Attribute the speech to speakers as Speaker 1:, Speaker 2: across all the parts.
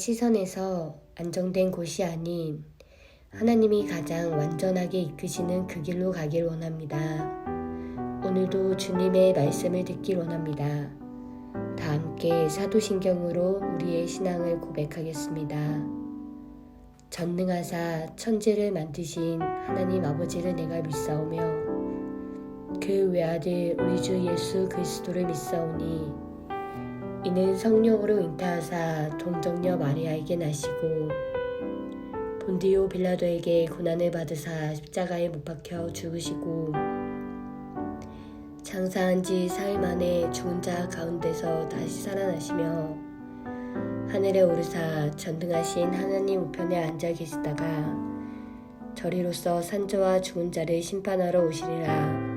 Speaker 1: 시선에서 안정된 곳이 아닌 하나님이 가장 완전하게 이끄시는 그 길로 가길 원합니다. 오늘도 주님의 말씀을 듣길 원합니다. 다 함께 사도신경으로 우리의 신앙을 고백하겠습니다. 전능하사 천지를 만드신 하나님 아버지를 내가 믿사오며 그 외아들 우리 주 예수 그리스도를 믿사오니 이는 성령으로 잉타하사 동정녀 마리아에게 나시고 본디오 빌라도에게 고난을 받으사 십자가에 못 박혀 죽으시고 장사한 지 사흘 만에 죽은 자 가운데서 다시 살아나시며 하늘에 오르사 전능하신 하나님 우편에 앉아 계시다가 저리로서 산자와 죽은 자를 심판하러 오시리라.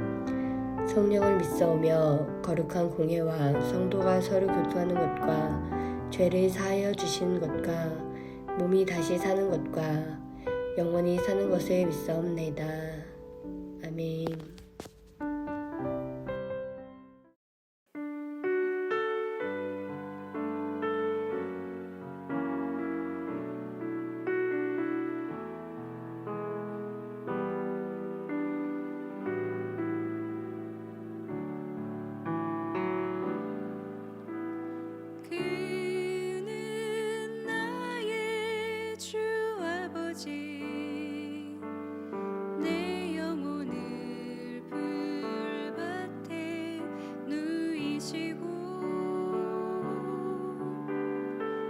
Speaker 1: 성령을 믿사오며 거룩한 공회와 성도가 서로 교통하는 것과 죄를 사하여 주시는 것과 몸이 다시 사는 것과 영원히 사는 것을 믿사옵나이다. 아멘.
Speaker 2: 그는 나의 주 아버지 내 영혼을 불밭에 누이시고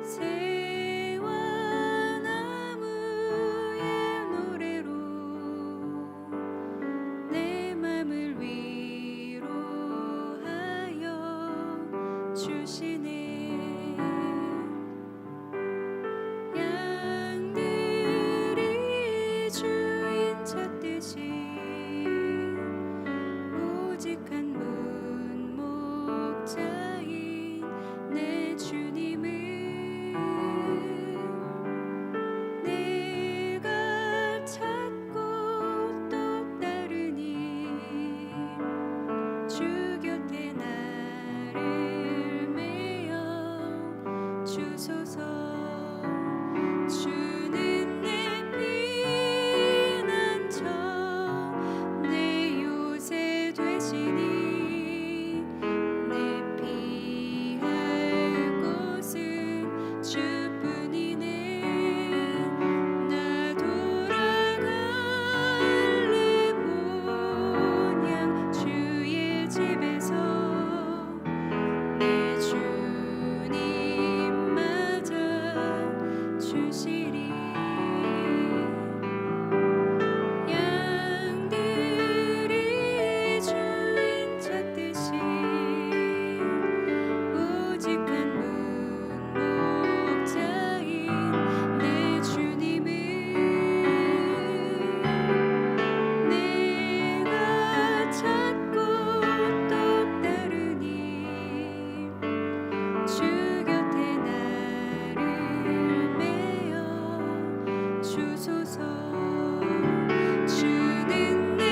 Speaker 2: 새와 나무의 노래로 내 맘을 위로하여 주시네. 양들이 주인 찾듯이 오직 한 분 목자인 내 주님을 내가 찾고 또 따르니 주 곁에 나를 메어 주소서. 주는 내 피난처 내 요새 되시니 내 피할 곳은 주뿐이네. 나 돌아갈래 본향 주의 집에서 내 주님 맞아 주시리. 양들이 주인 찾듯이 오직 한 분 목자인 내 주님을 내가 찾고 또 따르니 주 곁에 나를 메어 주소서. 주는 내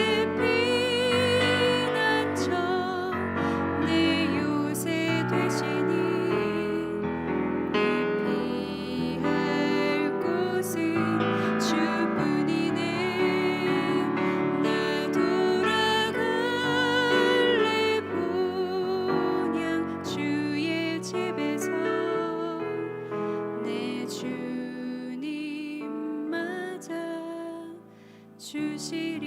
Speaker 2: 피난처 내 요새 되시니 내 피할 곳은 주뿐이네. 나 돌아갈래 본향 주의 집에서 내 주님 맞아 주시리.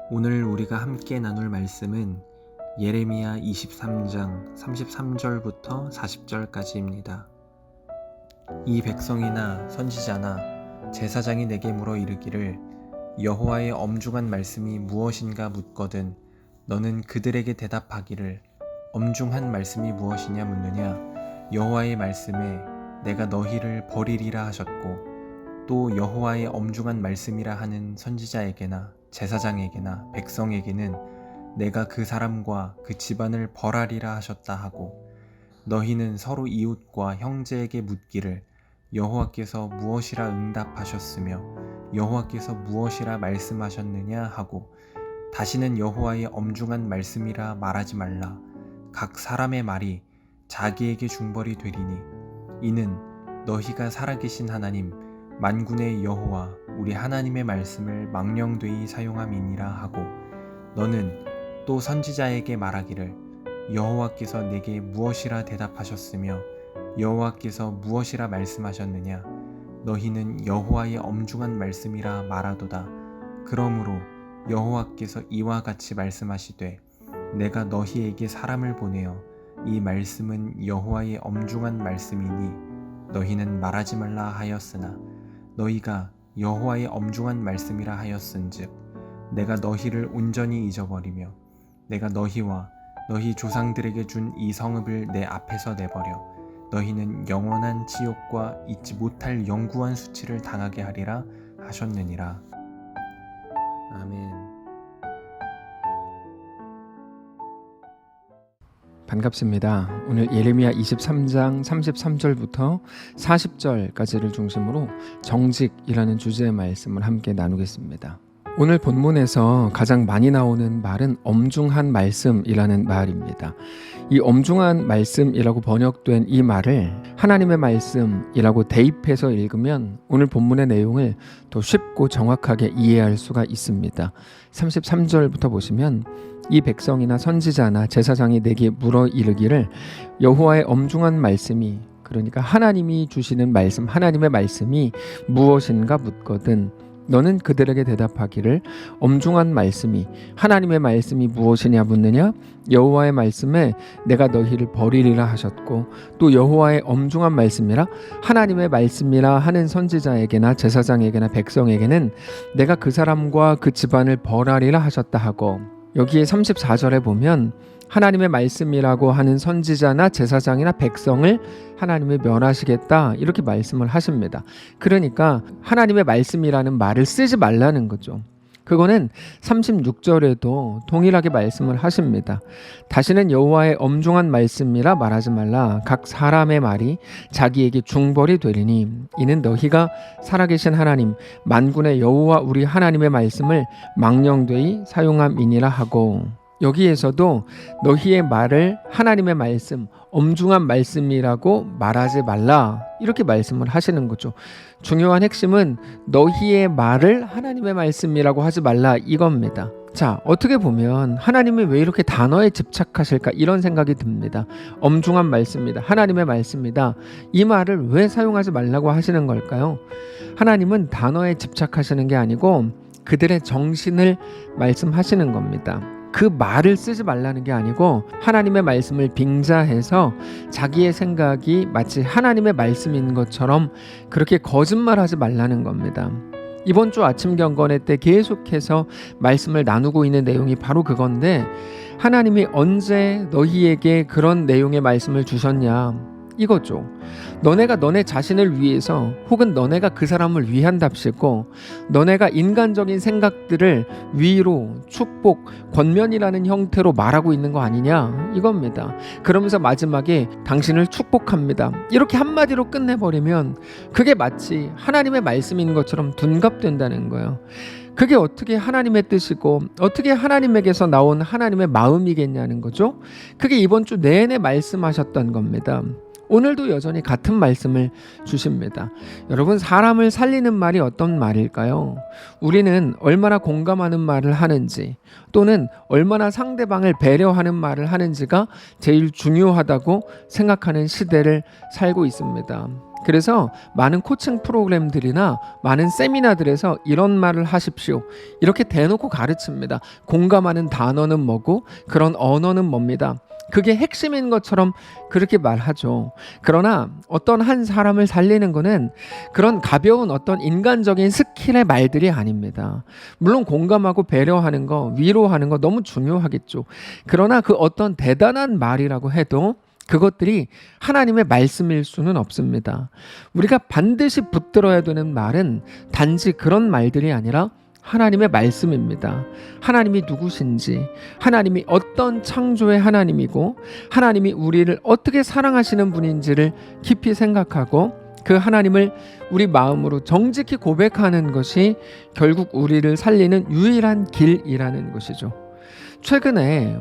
Speaker 3: 오늘 우리가 함께 나눌 말씀은 예레미야 23장 33절부터 40절까지입니다. 이 백성이나 선지자나 제사장이 내게 물어 이르기를 여호와의 엄중한 말씀이 무엇인가 묻거든 너는 그들에게 대답하기를 엄중한 말씀이 무엇이냐 묻느냐. 여호와의 말씀에 내가 너희를 버리리라 하셨고 또 여호와의 엄중한 말씀이라 하는 선지자에게나 제사장에게나 백성에게는 내가 그 사람과 그 집안을 벌하리라 하셨다 하고 너희는 서로 이웃과 형제에게 묻기를 여호와께서 무엇이라 응답하셨으며 여호와께서 무엇이라 말씀하셨느냐 하고 다시는 여호와의 엄중한 말씀이라 말하지 말라. 각 사람의 말이 자기에게 중벌이 되리니 이는 너희가 살아계신 하나님 만군의 여호와 우리 하나님의 말씀을 망령되이 사용함이니라 하고 너는 또 선지자에게 말하기를 여호와께서 내게 무엇이라 대답하셨으며 여호와께서 무엇이라 말씀하셨느냐 너희는 여호와의 엄중한 말씀이라 말하도다. 그러므로 여호와께서 이와 같이 말씀하시되 내가 너희에게 사람을 보내어 이 말씀은 여호와의 엄중한 말씀이니 너희는 말하지 말라 하였으나 너희가 여호와의 엄중한 말씀이라 하였은즉 내가 너희를 온전히 잊어버리며 내가 너희와 너희 조상들에게 준 이 성읍을 내 앞에서 내버려 너희는 영원한 지옥과 잊지 못할 영구한 수치를 당하게 하리라 하셨느니라. 아멘.
Speaker 4: 반갑습니다. 오늘 예레미야 23장 33절부터 40절까지를 중심으로 정직이라는 주제의 말씀을 함께 나누겠습니다. 오늘 본문에서 가장 많이 나오는 말은 엄중한 말씀이라는 말입니다. 이 엄중한 말씀이라고 번역된 이 말을 하나님의 말씀이라고 대입해서 읽으면 오늘 본문의 내용을 더 쉽고 정확하게 이해할 수가 있습니다. 33절부터 보시면 이 백성이나 선지자나 제사장이 내게 물어 이르기를 여호와의 엄중한 말씀이 그러니까 하나님이 주시는 말씀 하나님의 말씀이 무엇인가 묻거든 너는 그들에게 대답하기를 엄중한 말씀이 하나님의 말씀이 무엇이냐 묻느냐 여호와의 말씀에 내가 너희를 버리리라 하셨고 또 여호와의 엄중한 말씀이라 하나님의 말씀이라 하는 선지자에게나 제사장에게나 백성에게는 내가 그 사람과 그 집안을 벌하리라 하셨다 하고 여기에 34절에 보면 하나님의 말씀이라고 하는 선지자나 제사장이나 백성을 하나님이 멸하시겠다 이렇게 말씀을 하십니다. 그러니까 하나님의 말씀이라는 말을 쓰지 말라는 거죠. 그거는 36절에도 동일하게 말씀을 하십니다. 다시는 여호와의 엄중한 말씀이라 말하지 말라. 각 사람의 말이 자기에게 중벌이 되리니 이는 너희가 살아계신 하나님 만군의 여호와 우리 하나님의 말씀을 망령되이 사용함이니라 하고 여기에서도 너희의 말을 하나님의 말씀, 엄중한 말씀이라고 말하지 말라 이렇게 말씀을 하시는 거죠. 중요한 핵심은 너희의 말을 하나님의 말씀이라고 하지 말라 이겁니다. 자, 어떻게 보면 하나님이 왜 이렇게 단어에 집착하실까 이런 생각이 듭니다. 엄중한 말씀이다. 하나님의 말씀이다. 이 말을 왜 사용하지 말라고 하시는 걸까요? 하나님은 단어에 집착하시는 게 아니고 그들의 정신을 말씀하시는 겁니다. 그 말을 쓰지 말라는 게 아니고 하나님의 말씀을 빙자해서 자기의 생각이 마치 하나님의 말씀인 것처럼 그렇게 거짓말하지 말라는 겁니다. 이번 주 아침 경건회 때 계속해서 말씀을 나누고 있는 내용이 바로 그건데 하나님이 언제 너희에게 그런 내용의 말씀을 주셨냐 이거죠. 너네가 너네 자신을 위해서 혹은 너네가 그 사람을 위한답시고 너네가 인간적인 생각들을 위로, 축복, 권면이라는 형태로 말하고 있는 거 아니냐 이겁니다. 그러면서 마지막에 당신을 축복합니다. 이렇게 한마디로 끝내버리면 그게 마치 하나님의 말씀인 것처럼 둔갑된다는 거예요. 그게 어떻게 하나님의 뜻이고 어떻게 하나님에게서 나온 하나님의 마음이겠냐는 거죠. 그게 이번 주 내내 말씀하셨던 겁니다. 오늘도 여전히 같은 말씀을 주십니다. 여러분, 사람을 살리는 말이 어떤 말일까요? 우리는 얼마나 공감하는 말을 하는지 또는 얼마나 상대방을 배려하는 말을 하는지가 제일 중요하다고 생각하는 시대를 살고 있습니다. 그래서 많은 코칭 프로그램들이나 많은 세미나들에서 이런 말을 하십시오. 이렇게 대놓고 가르칩니다. 공감하는 단어는 뭐고 그런 언어는 뭡니다. 그게 핵심인 것처럼 그렇게 말하죠. 그러나 어떤 한 사람을 살리는 거는 그런 가벼운 어떤 인간적인 스킬의 말들이 아닙니다. 물론 공감하고 배려하는 거, 위로하는 거 너무 중요하겠죠. 그러나 그 어떤 대단한 말이라고 해도 그것들이 하나님의 말씀일 수는 없습니다. 우리가 반드시 붙들어야 되는 말은 단지 그런 말들이 아니라 하나님의 말씀입니다. 하나님이 누구신지, 하나님이 어떤 창조의 하나님이고 하나님이 우리를 어떻게 사랑하시는 분인지를 깊이 생각하고 그 하나님을 우리 마음으로 정직히 고백하는 것이 결국 우리를 살리는 유일한 길이라는 것이죠. 최근에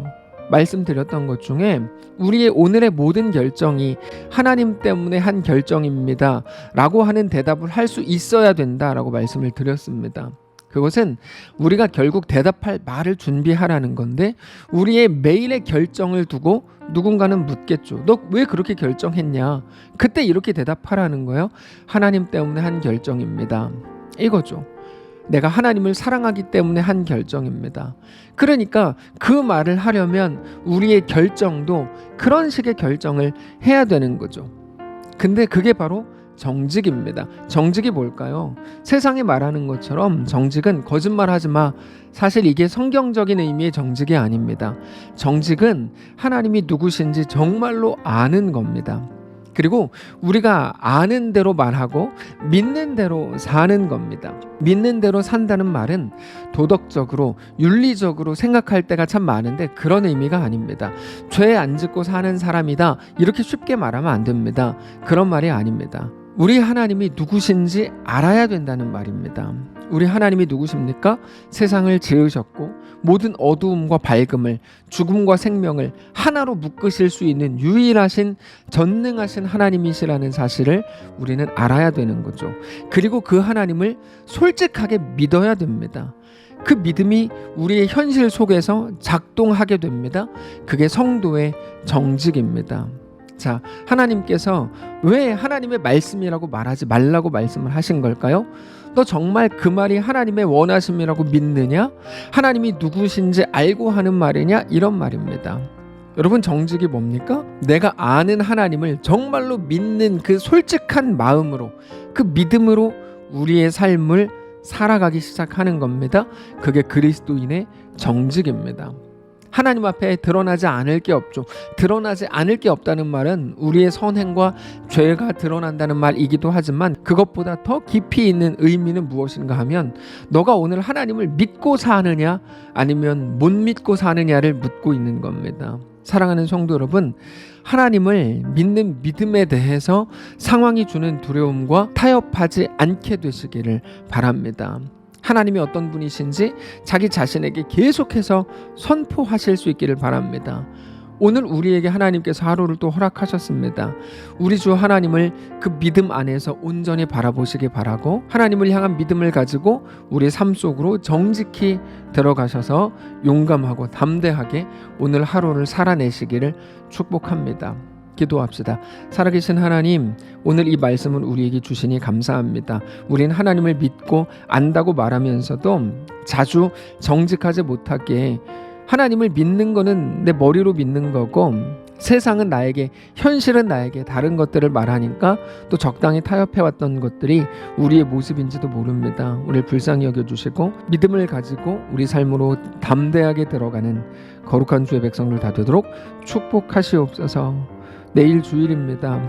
Speaker 4: 말씀드렸던 것 중에 우리의 오늘의 모든 결정이 하나님 때문에 한 결정입니다 라고 하는 대답을 할 수 있어야 된다라고 말씀을 드렸습니다. 그것은 우리가 결국 대답할 말을 준비하라는 건데, 우리의 매일의 결정을 두고 누군가는 묻겠죠. 너 왜 그렇게 결정했냐? 그때 이렇게 대답하라는 거예요. 하나님 때문에 한 결정입니다. 이거죠. 내가 하나님을 사랑하기 때문에 한 결정입니다. 그러니까 그 말을 하려면 우리의 결정도 그런 식의 결정을 해야 되는 거죠. 근데 그게 바로 정직입니다. 정직이 뭘까요? 세상이 말하는 것처럼 정직은 거짓말하지 마. 사실 이게 성경적인 의미의 정직이 아닙니다. 정직은 하나님이 누구신지 정말로 아는 겁니다. 그리고 우리가 아는 대로 말하고 믿는 대로 사는 겁니다. 믿는 대로 산다는 말은 도덕적으로 윤리적으로 생각할 때가 참 많은데 그런 의미가 아닙니다. 죄 안 짓고 사는 사람이다 이렇게 쉽게 말하면 안 됩니다. 그런 말이 아닙니다. 우리 하나님이 누구신지 알아야 된다는 말입니다. 우리 하나님이 누구십니까? 세상을 지으셨고 모든 어두움과 밝음을, 죽음과 생명을 하나로 묶으실 수 있는 유일하신 전능하신 하나님이시라는 사실을 우리는 알아야 되는 거죠. 그리고 그 하나님을 솔직하게 믿어야 됩니다. 그 믿음이 우리의 현실 속에서 작동하게 됩니다. 그게 성도의 정직입니다. 자, 하나님께서 왜 하나님의 말씀이라고 말하지 말라고 말씀을 하신 걸까요? 너 정말 그 말이 하나님의 원하심이라고 믿느냐? 하나님이 누구신지 알고 하는 말이냐? 이런 말입니다. 여러분, 정직이 뭡니까? 내가 아는 하나님을 정말로 믿는 그 솔직한 마음으로, 그 믿음으로 우리의 삶을 살아가기 시작하는 겁니다. 그게 그리스도인의 정직입니다. 하나님 앞에 드러나지 않을 게 없죠. 드러나지 않을 게 없다는 말은 우리의 선행과 죄가 드러난다는 말이기도 하지만 그것보다 더 깊이 있는 의미는 무엇인가 하면 너가 오늘 하나님을 믿고 사느냐 아니면 못 믿고 사느냐를 묻고 있는 겁니다. 사랑하는 성도 여러분, 하나님을 믿는 믿음에 대해서 상황이 주는 두려움과 타협하지 않게 되시기를 바랍니다. 하나님이 어떤 분이신지 자기 자신에게 계속해서 선포하실 수 있기를 바랍니다. 오늘 우리에게 하나님께서 하루를 또 허락하셨습니다. 우리 주 하나님을 그 믿음 안에서 온전히 바라보시기 바라고, 하나님을 향한 믿음을 가지고 우리 삶 속으로 정직히 들어가셔서 용감하고 담대하게 오늘 하루를 살아내시기를 축복합니다. 기도합시다. 살아계신 하나님, 오늘 이 말씀을 우리에게 주시니 감사합니다. 우린 하나님을 믿고 안다고 말하면서도 자주 정직하지 못하게, 하나님을 믿는 거는 내 머리로 믿는 거고 세상은 나에게, 현실은 나에게 다른 것들을 말하니까 또 적당히 타협해왔던 것들이 우리의 모습인지도 모릅니다. 오늘 불쌍히 여겨주시고 믿음을 가지고 우리 삶으로 담대하게 들어가는 거룩한 주의 백성들 다 되도록 축복하시옵소서. 내일 주일입니다.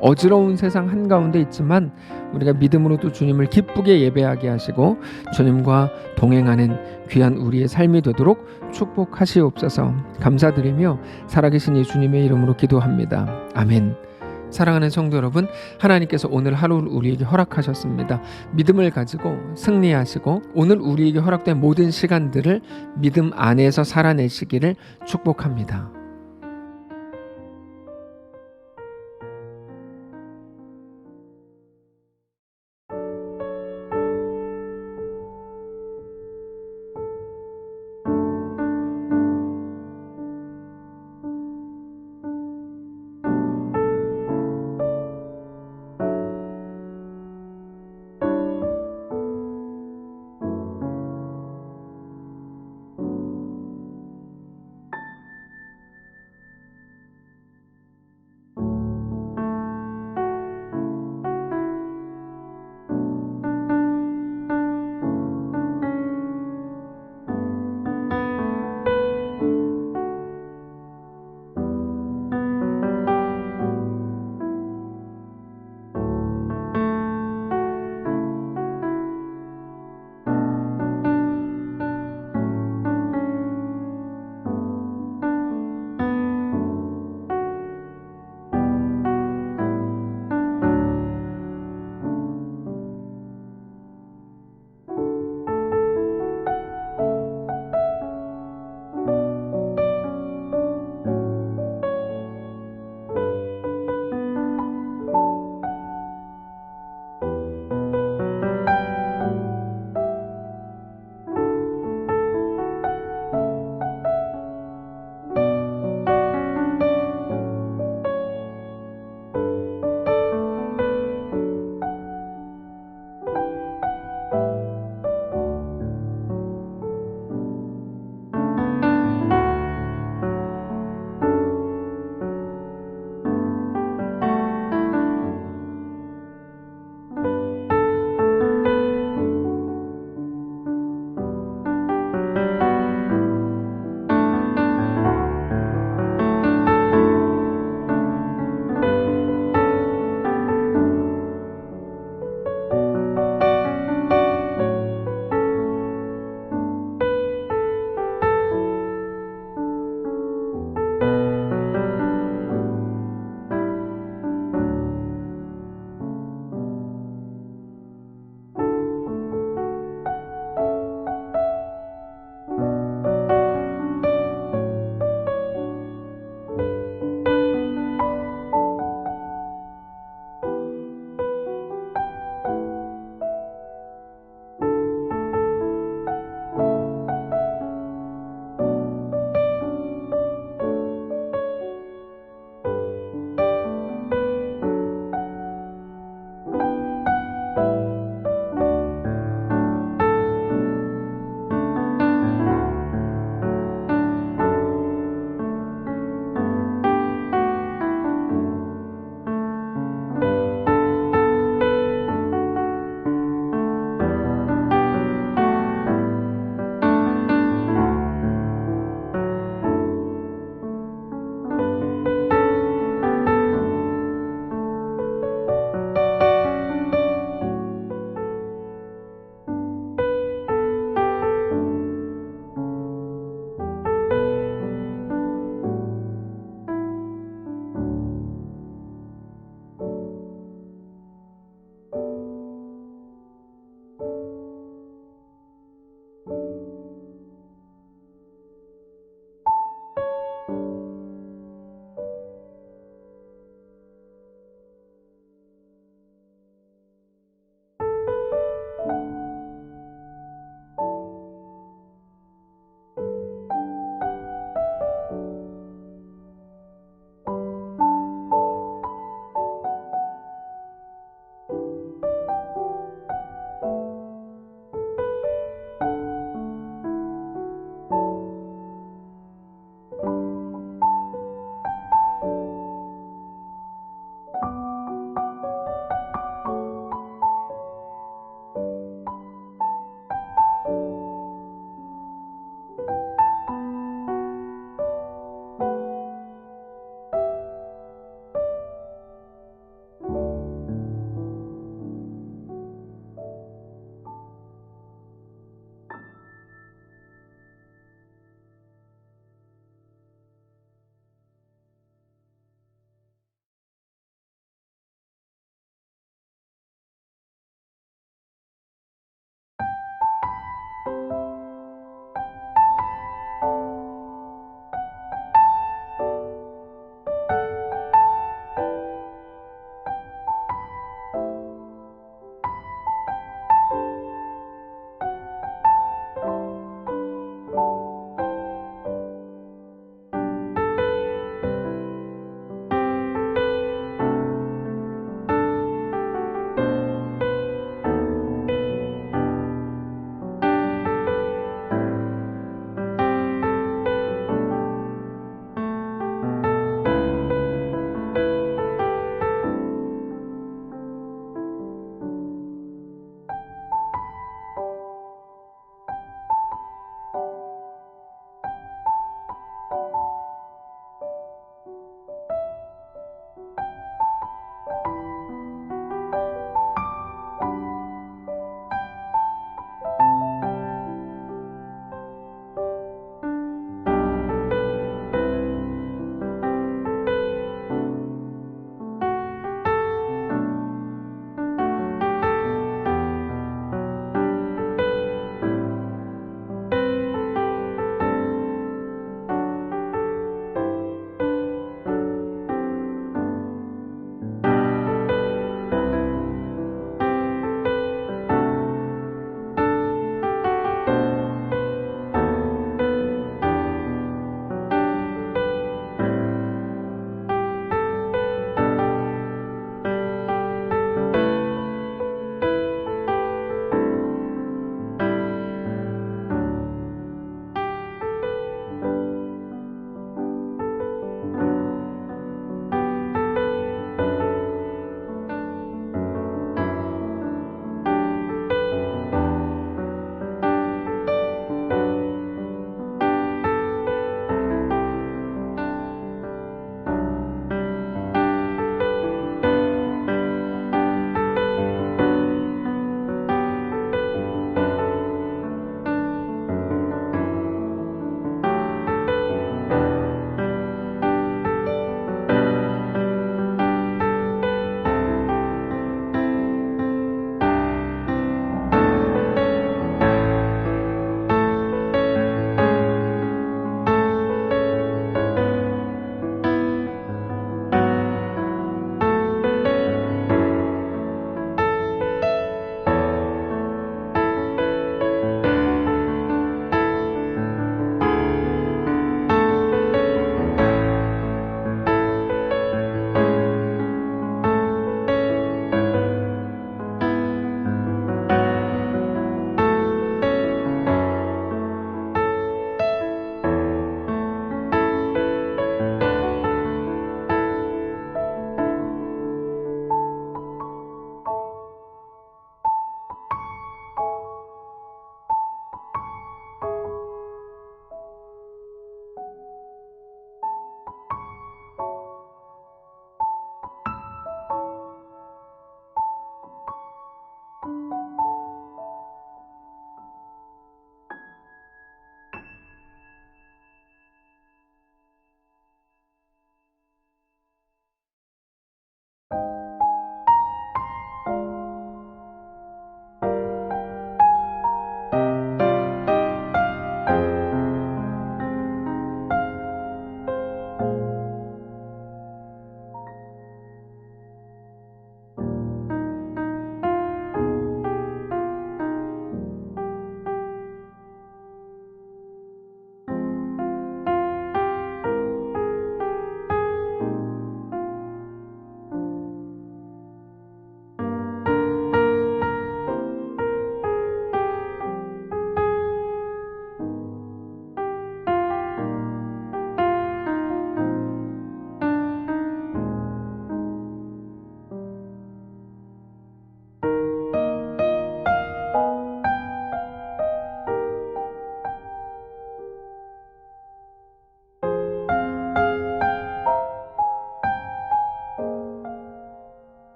Speaker 4: 어지러운 세상 한가운데 있지만 우리가 믿음으로 또 주님을 기쁘게 예배하게 하시고 주님과 동행하는 귀한 우리의 삶이 되도록 축복하시옵소서. 감사드리며 살아계신 예수님의 이름으로 기도합니다. 아멘. 사랑하는 성도 여러분, 하나님께서 오늘 하루를 우리에게 허락하셨습니다. 믿음을 가지고 승리하시고 오늘 우리에게 허락된 모든 시간들을 믿음 안에서 살아내시기를 축복합니다.